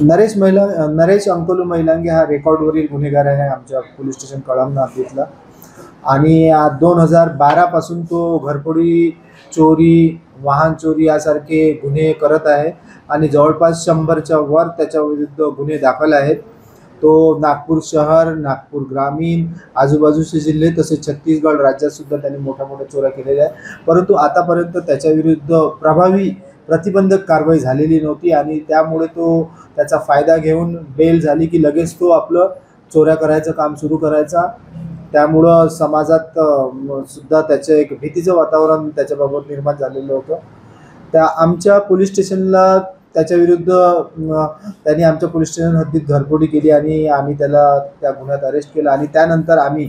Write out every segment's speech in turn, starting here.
नरेश अंकोलू मैलांगे हा रेकॉर्डवरील गुन्हेगार आहे आमच्या पोलीस स्टेशन कळमना हद्दीतला. आणि 2012 पासून तो घरफोडी, चोरी, वाहन चोरी यासारखे गुन्हे करत आहे आणि जवळपास 100च्या वर त्याच्या विरुद्ध गुन्हे दाखल आहेत. तो नागपूर शहर, नागपूर ग्रामीण, आजूबाजूचे जिल्हे तसेच छत्तीसगड राज्यात सुद्धा त्यांनी मोठ्या मोठ्या चोऱ्या केलेल्या आहेत. परंतु आतापर्यंत त्याच्याविरुद्ध प्रभावी प्रतिबंधक कारवाई झालेली नव्हती आणि त्यामुळे तो त्याचा फायदा घेऊन बेल झाली की लगेच तो आपलं चोऱ्या करायचं काम सुरू करायचा. त्यामुळं समाजात सुद्धा त्याचं एक भीतीचं वातावरण त्याच्याबाबत निर्माण झालेलं होतं. आमच्या पोलीस स्टेशनला त्याच्याविरुद्ध त्यांनी आमच्या पोलीस स्टेशन हद्दीत घरफोडी केली आणि आम्ही त्याला त्या गुन्ह्यात अरेस्ट केलं आणि त्यानंतर आम्ही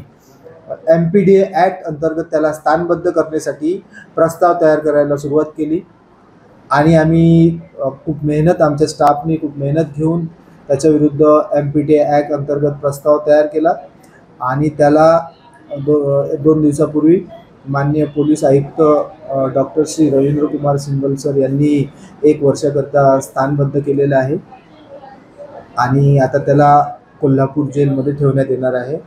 MPDA ॲक्ट अंतर्गत त्याला स्थानबद्ध करण्यासाठी प्रस्ताव तयार करायला सुरुवात केली. आणि आम्ही आमच्या स्टाफने खूप मेहनत घेऊन त्याच्याविरुद्ध MPDA ॲक्ट अंतर्गत प्रस्ताव तयार केला आणि त्याला 2 दिवसापूर्वी माननीय पोलीस आयुक्त doctor Shri Ravindra Kumar single sir यांनी 1 वर्षाकरता स्थानबद्ध केलेलं आहे आणि आता त्याला कोल्हापूर जेलमध्ये ठेवण्यात येणार आहे.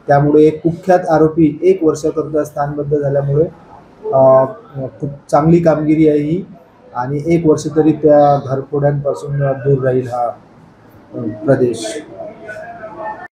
त्यामुळे एक कुख्यात आरोपी 1 वर्षाकरता स्थानबद्ध झाल्यामुळे खूप चांगली कामगिरी आहे ही आणि 1 वर्ष तरी त्या घरफोड्यांपासून दूर राहील हा प्रदेश.